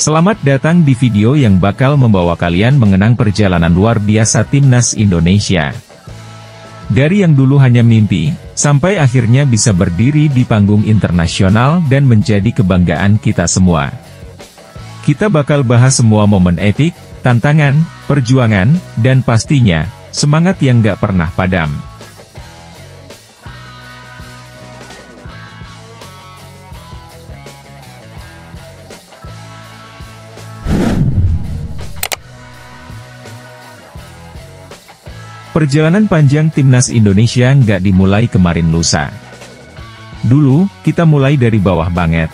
Selamat datang di video yang bakal membawa kalian mengenang perjalanan luar biasa Timnas Indonesia. Dari yang dulu hanya mimpi, sampai akhirnya bisa berdiri di panggung internasional dan menjadi kebanggaan kita semua. Kita bakal bahas semua momen epik, tantangan, perjuangan, dan pastinya, semangat yang gak pernah padam. Perjalanan panjang Timnas Indonesia nggak dimulai kemarin lusa. Dulu, kita mulai dari bawah banget.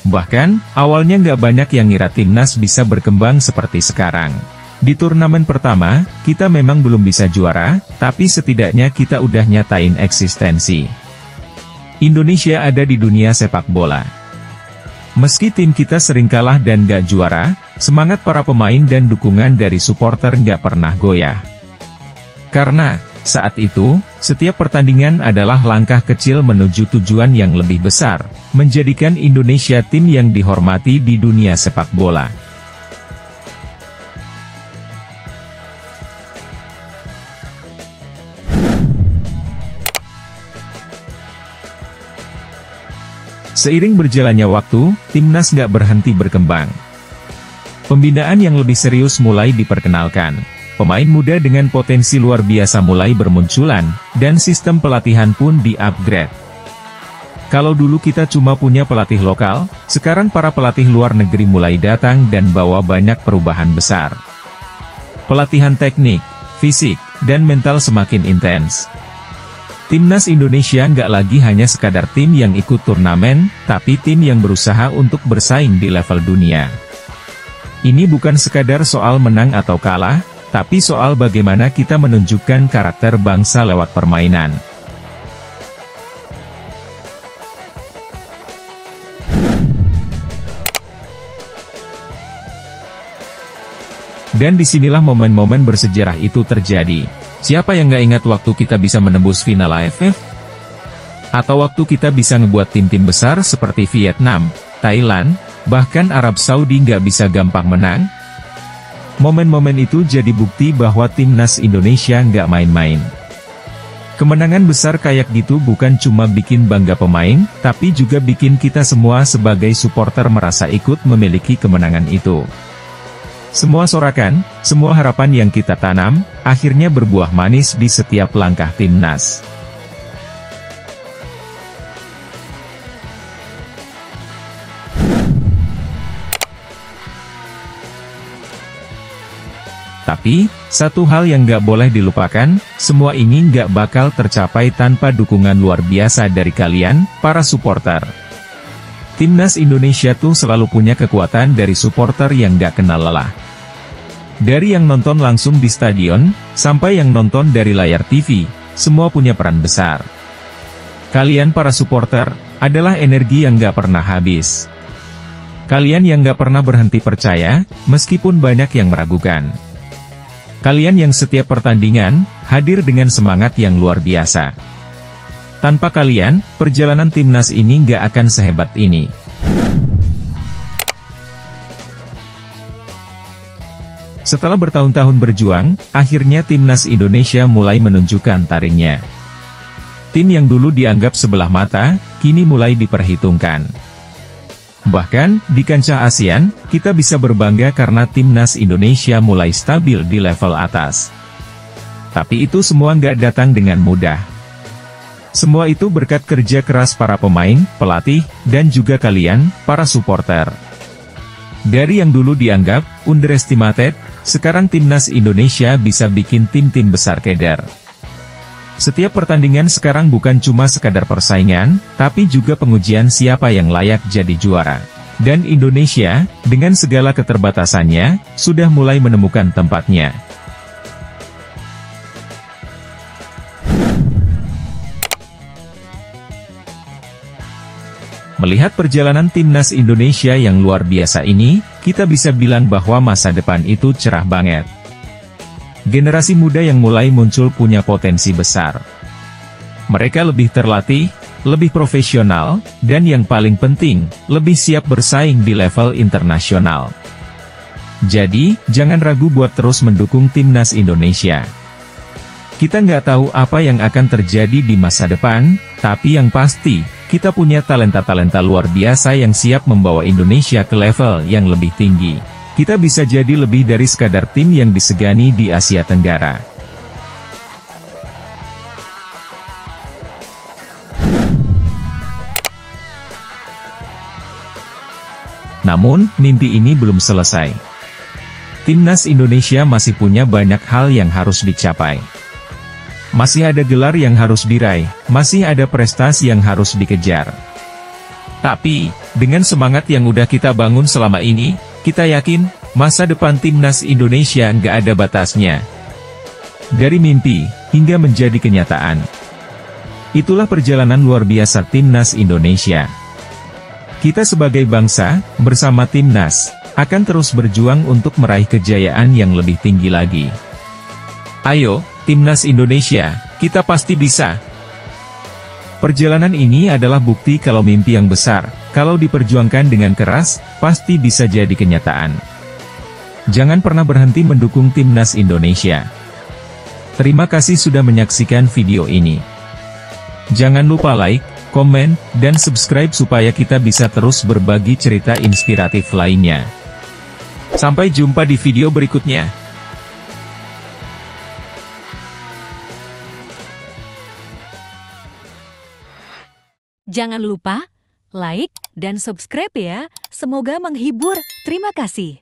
Bahkan, awalnya nggak banyak yang ngira Timnas bisa berkembang seperti sekarang. Di turnamen pertama, kita memang belum bisa juara, tapi setidaknya kita udah nyatain eksistensi. Indonesia ada di dunia sepak bola. Meski tim kita sering kalah dan nggak juara, semangat para pemain dan dukungan dari supporter nggak pernah goyah. Karena, saat itu, setiap pertandingan adalah langkah kecil menuju tujuan yang lebih besar, menjadikan Indonesia tim yang dihormati di dunia sepak bola. Seiring berjalannya waktu, Timnas nggak berhenti berkembang. Pembinaan yang lebih serius mulai diperkenalkan. Pemain muda dengan potensi luar biasa mulai bermunculan, dan sistem pelatihan pun di-upgrade. Kalau dulu kita cuma punya pelatih lokal, sekarang para pelatih luar negeri mulai datang dan bawa banyak perubahan besar. Pelatihan teknik, fisik, dan mental semakin intens. Timnas Indonesia nggak lagi hanya sekadar tim yang ikut turnamen, tapi tim yang berusaha untuk bersaing di level dunia. Ini bukan sekadar soal menang atau kalah, tapi soal bagaimana kita menunjukkan karakter bangsa lewat permainan. Dan disinilah momen-momen bersejarah itu terjadi. Siapa yang nggak ingat waktu kita bisa menembus final AFF? Atau waktu kita bisa ngebuat tim-tim besar seperti Vietnam, Thailand, bahkan Arab Saudi nggak bisa gampang menang? Momen-momen itu jadi bukti bahwa Timnas Indonesia nggak main-main. Kemenangan besar kayak gitu bukan cuma bikin bangga pemain, tapi juga bikin kita semua sebagai supporter merasa ikut memiliki kemenangan itu. Semua sorakan, semua harapan yang kita tanam, akhirnya berbuah manis di setiap langkah Timnas. Tapi, satu hal yang nggak boleh dilupakan, semua ini nggak bakal tercapai tanpa dukungan luar biasa dari kalian, para supporter. Timnas Indonesia tuh selalu punya kekuatan dari supporter yang nggak kenal lelah. Dari yang nonton langsung di stadion, sampai yang nonton dari layar TV, semua punya peran besar. Kalian para supporter, adalah energi yang nggak pernah habis. Kalian yang nggak pernah berhenti percaya, meskipun banyak yang meragukan. Kalian yang setiap pertandingan, hadir dengan semangat yang luar biasa. Tanpa kalian, perjalanan Timnas ini nggak akan sehebat ini. Setelah bertahun-tahun berjuang, akhirnya Timnas Indonesia mulai menunjukkan taringnya. Tim yang dulu dianggap sebelah mata, kini mulai diperhitungkan. Bahkan, di kancah ASEAN, kita bisa berbangga karena Timnas Indonesia mulai stabil di level atas. Tapi itu semua nggak datang dengan mudah. Semua itu berkat kerja keras para pemain, pelatih, dan juga kalian, para supporter. Dari yang dulu dianggap underestimated, sekarang Timnas Indonesia bisa bikin tim-tim besar keder. Setiap pertandingan sekarang bukan cuma sekadar persaingan, tapi juga pengujian siapa yang layak jadi juara. Dan Indonesia, dengan segala keterbatasannya, sudah mulai menemukan tempatnya. Melihat perjalanan Timnas Indonesia yang luar biasa ini, kita bisa bilang bahwa masa depan itu cerah banget. Generasi muda yang mulai muncul punya potensi besar. Mereka lebih terlatih, lebih profesional, dan yang paling penting, lebih siap bersaing di level internasional. Jadi, jangan ragu buat terus mendukung timnas Indonesia. Kita nggak tahu apa yang akan terjadi di masa depan, tapi yang pasti, kita punya talenta-talenta luar biasa yang siap membawa Indonesia ke level yang lebih tinggi. Kita bisa jadi lebih dari sekadar tim yang disegani di Asia Tenggara. Namun, mimpi ini belum selesai. Timnas Indonesia masih punya banyak hal yang harus dicapai. Masih ada gelar yang harus diraih, masih ada prestasi yang harus dikejar. Tapi, dengan semangat yang udah kita bangun selama ini, kita yakin, masa depan Timnas Indonesia nggak ada batasnya. Dari mimpi, hingga menjadi kenyataan. Itulah perjalanan luar biasa Timnas Indonesia. Kita sebagai bangsa, bersama Timnas, akan terus berjuang untuk meraih kejayaan yang lebih tinggi lagi. Ayo, Timnas Indonesia, kita pasti bisa. Perjalanan ini adalah bukti kalau mimpi yang besar, kalau diperjuangkan dengan keras, pasti bisa jadi kenyataan. Jangan pernah berhenti mendukung Timnas Indonesia. Terima kasih sudah menyaksikan video ini. Jangan lupa like, komen, dan subscribe supaya kita bisa terus berbagi cerita inspiratif lainnya. Sampai jumpa di video berikutnya. Jangan lupa like dan subscribe ya. Semoga menghibur. Terima kasih.